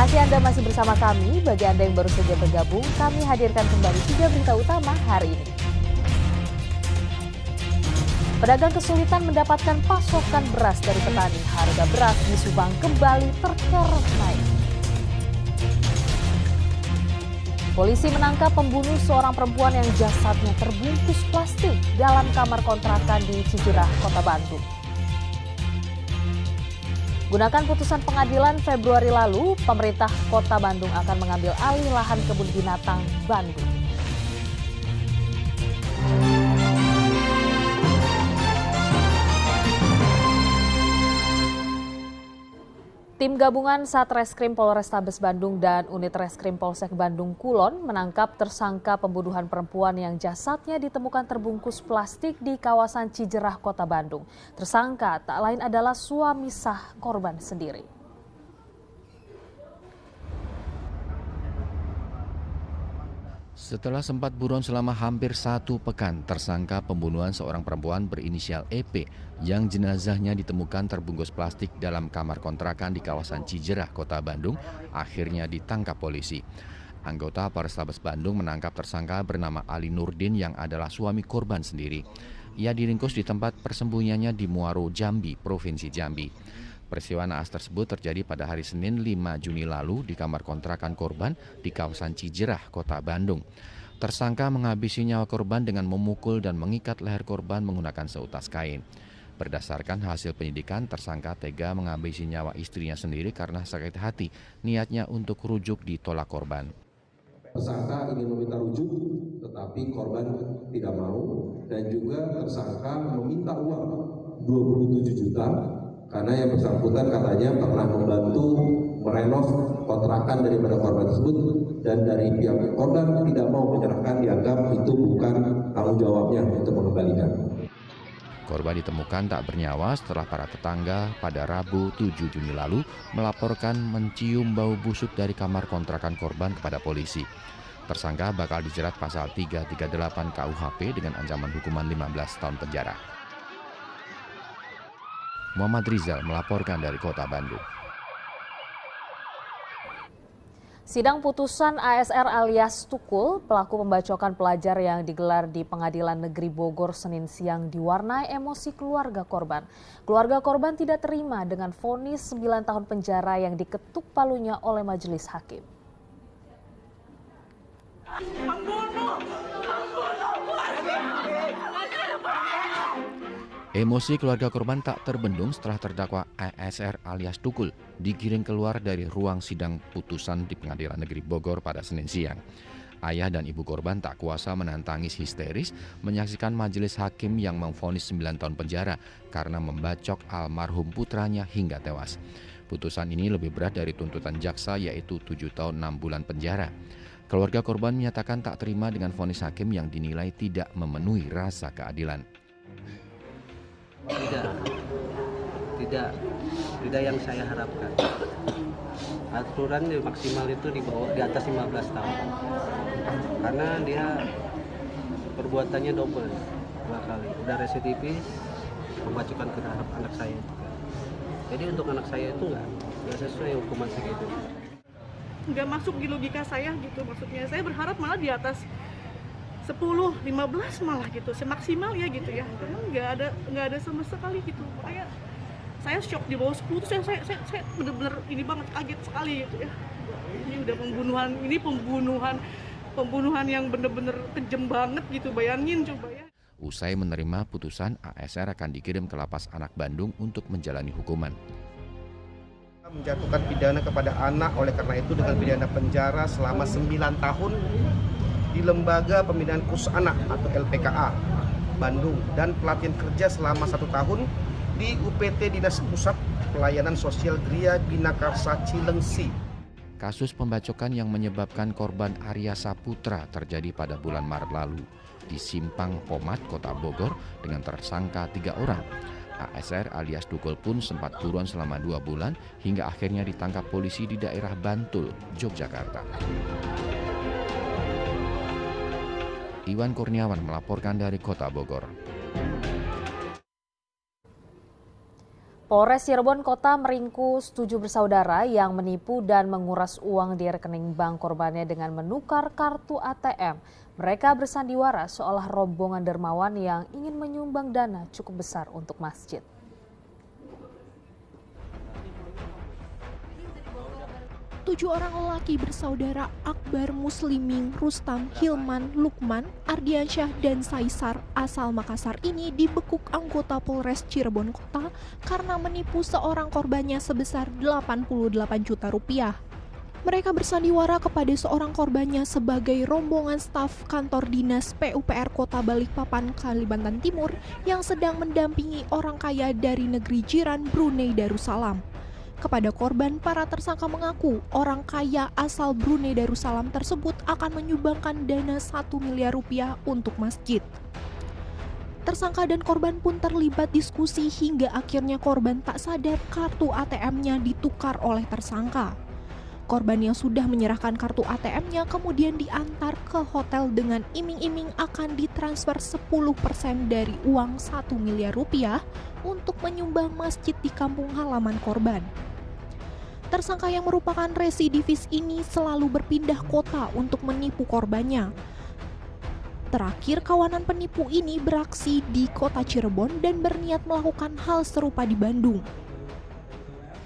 kasih Anda masih bersama kami. Bagi Anda yang baru saja bergabung, kami hadirkan kembali 3 berita utama hari ini. Pedagang kesulitan mendapatkan pasokan beras dari petani. Harga beras di Subang kembali terkerek naik. Polisi menangkap pembunuh seorang perempuan yang jasadnya terbungkus plastik dalam kamar kontrakan di Cijerah, Kota Bandung. Gunakan putusan pengadilan Februari lalu, pemerintah Kota Bandung akan mengambil alih lahan kebun binatang Bandung. Tim gabungan Satreskrim Polrestabes Bandung dan Unit Reskrim Polsek Bandung Kulon menangkap tersangka pembunuhan perempuan yang jasadnya ditemukan terbungkus plastik di kawasan Cijerah, Kota Bandung. Tersangka tak lain adalah suami sah korban sendiri. Setelah sempat buron selama hampir 1 pekan, tersangka pembunuhan seorang perempuan berinisial EP yang jenazahnya ditemukan terbungkus plastik dalam kamar kontrakan di kawasan Cijerah, Kota Bandung, akhirnya ditangkap polisi. Anggota Polrestabes Bandung menangkap tersangka bernama Ali Nurdin yang adalah suami korban sendiri. Ia diringkus di tempat persembunyiannya di Muaro, Jambi, Provinsi Jambi. Peristiwa naas tersebut terjadi pada hari Senin 5 Juni lalu di kamar kontrakan korban di kawasan Cijerah, Kota Bandung. Tersangka menghabisi nyawa korban dengan memukul dan mengikat leher korban menggunakan seutas kain. Berdasarkan hasil penyidikan, tersangka tega menghabisi nyawa istrinya sendiri karena sakit hati, niatnya untuk rujuk ditolak korban. Tersangka ingin meminta rujuk, tetapi korban tidak mau, dan juga tersangka meminta uang 27 juta. Karena yang bersangkutan katanya pernah membantu merenov kontrakan daripada korban tersebut dan dari pihak korban tidak mau menyerahkan, dianggap itu bukan tanggung jawabnya untuk mengembalikan. Korban ditemukan tak bernyawa setelah para tetangga pada Rabu 7 Juni lalu melaporkan mencium bau busuk dari kamar kontrakan korban kepada polisi. Tersangka bakal dijerat pasal 338 KUHP dengan ancaman hukuman 15 tahun penjara. Muhammad Rizal melaporkan dari Kota Bandung. Sidang putusan ASR alias Tukul, pelaku pembacokan pelajar yang digelar di Pengadilan Negeri Bogor Senin siang diwarnai emosi keluarga korban. Keluarga korban tidak terima dengan vonis 9 tahun penjara yang diketuk palunya oleh majelis hakim. Emosi keluarga korban tak terbendung setelah terdakwa ASR alias Tukul digiring keluar dari ruang sidang putusan di Pengadilan Negeri Bogor pada Senin siang. Ayah dan ibu korban tak kuasa menahan tangis histeris menyaksikan majelis hakim yang memvonis 9 tahun penjara karena membacok almarhum putranya hingga tewas. Putusan ini lebih berat dari tuntutan jaksa yaitu 7 tahun 6 bulan penjara. Keluarga korban menyatakan tak terima dengan vonis hakim yang dinilai tidak memenuhi rasa keadilan. Tidak yang saya harapkan. Aturan maksimal itu di atas 15 tahun. Karena dia perbuatannya double, 2 kali. Udah residivis, membacokan terhadap anak saya juga. Jadi untuk anak saya itu nggak sesuai hukuman segitu. Nggak masuk di logika saya gitu, maksudnya saya berharap malah di atas 10, 15 malah gitu, semaksimal ya gitu ya. Karena nggak ada sama sekali gitu. Makanya saya shock di bawah 10 tuh saya bener-bener ini banget, kaget sekali gitu ya. Ini udah pembunuhan yang bener-bener kejam banget gitu, bayangin coba ya. Usai menerima putusan, ASR akan dikirim ke Lapas Anak Bandung untuk menjalani hukuman. Menjatuhkan pidana kepada anak, oleh karena itu dengan pidana penjara selama 9 tahun di Lembaga Pembinaan Khusus Anak atau LPKA Bandung dan pelatihan kerja selama 1 tahun di UPT Dinas Pusat Pelayanan Sosial Gria Binakarsa Cilengsi. Kasus pembacokan yang menyebabkan korban Arya Saputra terjadi pada bulan Maret lalu di Simpang Pomat, Kota Bogor dengan tersangka 3 orang. ASR alias Tukul pun sempat buron selama 2 bulan hingga akhirnya ditangkap polisi di daerah Bantul, Yogyakarta. Iwan Kurniawan melaporkan dari Kota Bogor. Polres Cirebon Kota meringkus 7 bersaudara yang menipu dan menguras uang di rekening bank korbannya dengan menukar kartu ATM. Mereka bersandiwara seolah rombongan dermawan yang ingin menyumbang dana cukup besar untuk masjid. Tujuh orang lelaki bersaudara Akbar Musliming, Rustam, Hilman, Lukman, Ardiansyah, dan Saisar asal Makassar ini dibekuk anggota Polres Cirebon Kota karena menipu seorang korbannya sebesar 88 juta rupiah. Mereka bersandiwara kepada seorang korbannya sebagai rombongan staf kantor dinas PUPR Kota Balikpapan, Kalimantan Timur yang sedang mendampingi orang kaya dari negeri jiran Brunei Darussalam. Kepada korban, para tersangka mengaku orang kaya asal Brunei Darussalam tersebut akan menyumbangkan dana 1 miliar rupiah untuk masjid. Tersangka dan korban pun terlibat diskusi hingga akhirnya korban tak sadar kartu ATM-nya ditukar oleh tersangka. Korban yang sudah menyerahkan kartu ATM-nya kemudian diantar ke hotel dengan iming-iming akan ditransfer 10% dari uang 1 miliar rupiah untuk menyumbang masjid di kampung halaman korban. Tersangka yang merupakan residivis ini selalu berpindah kota untuk menipu korbannya. Terakhir, kawanan penipu ini beraksi di kota Cirebon dan berniat melakukan hal serupa di Bandung.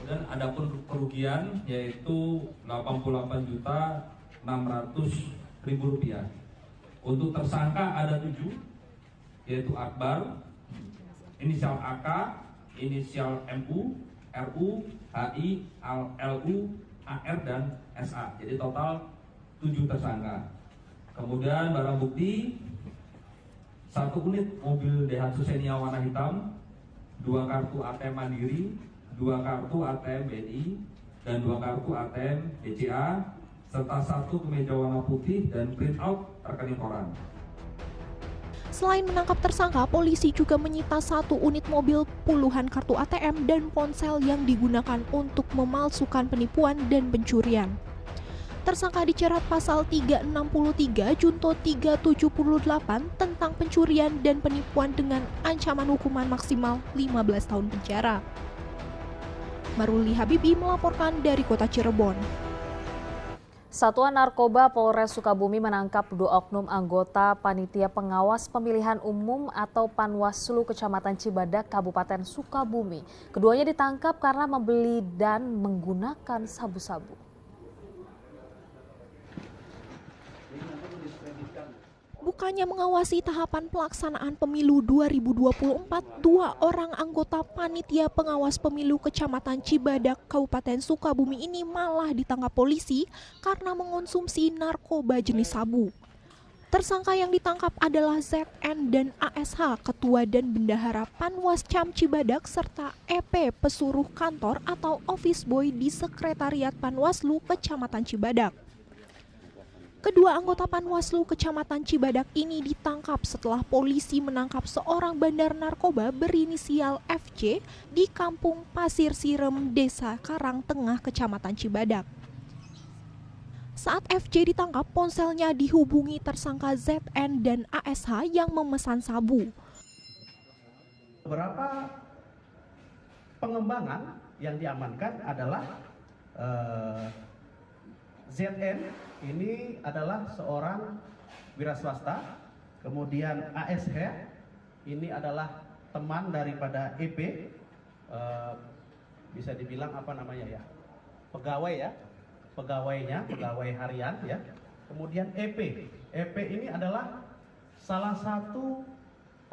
Dan adapun kerugian yaitu 88.600.000 rupiah. Untuk tersangka ada 7, yaitu Akbar, inisial AK, inisial MU, RU, HI, LU, AR, dan SA. Jadi total 7 tersangka. Kemudian barang bukti 1 unit mobil Daihatsu Xenia warna hitam, 2 kartu ATM Mandiri, 2 kartu ATM BNI, dan 2 kartu ATM BCA, serta 1 kemeja warna putih dan printout rekening koran. Selain menangkap tersangka, polisi juga menyita 1 unit mobil, puluhan kartu ATM, dan ponsel yang digunakan untuk memalsukan penipuan dan pencurian. Tersangka dijerat pasal 363 Junto 378 tentang pencurian dan penipuan dengan ancaman hukuman maksimal 15 tahun penjara. Maruli Habibi melaporkan dari kota Cirebon. Satuan Narkoba Polres Sukabumi menangkap 2 oknum anggota Panitia Pengawas Pemilihan Umum atau Panwaslu Kecamatan Cibadak, Kabupaten Sukabumi. Keduanya ditangkap karena membeli dan menggunakan sabu-sabu. Bukannya mengawasi tahapan pelaksanaan pemilu 2024, 2 orang anggota Panitia Pengawas Pemilu Kecamatan Cibadak, Kabupaten Sukabumi ini malah ditangkap polisi karena mengonsumsi narkoba jenis sabu. Tersangka yang ditangkap adalah ZN dan ASH, Ketua dan Bendahara Panwascam Cibadak, serta EP, Pesuruh Kantor atau Office Boy di Sekretariat Panwaslu Kecamatan Cibadak. Kedua anggota Panwaslu Kecamatan Cibadak ini ditangkap setelah polisi menangkap seorang bandar narkoba berinisial FC di Kampung Pasir Sirem, Desa Karang Tengah, Kecamatan Cibadak. Saat FC ditangkap, ponselnya dihubungi tersangka ZN dan ASH yang memesan sabu. Beberapa pengembangan yang diamankan adalah ZN ini adalah seorang wira swasta, kemudian ASH ini adalah teman daripada EP, bisa dibilang apa namanya ya, pegawai ya, pegawainya, pegawai harian ya. Kemudian EP ini adalah salah satu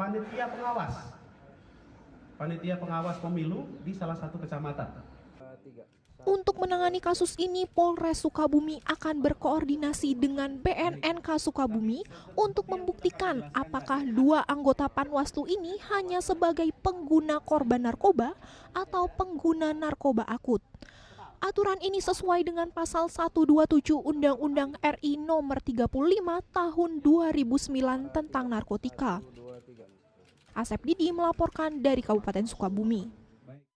panitia pengawas pemilu di salah satu kecamatan. Untuk menangani kasus ini, Polres Sukabumi akan berkoordinasi dengan BNNK Sukabumi untuk membuktikan apakah 2 anggota Panwaslu ini hanya sebagai pengguna korban narkoba atau pengguna narkoba akut. Aturan ini sesuai dengan pasal 127 Undang-Undang RI Nomor 35 Tahun 2009 tentang narkotika. Asep Didi melaporkan dari Kabupaten Sukabumi.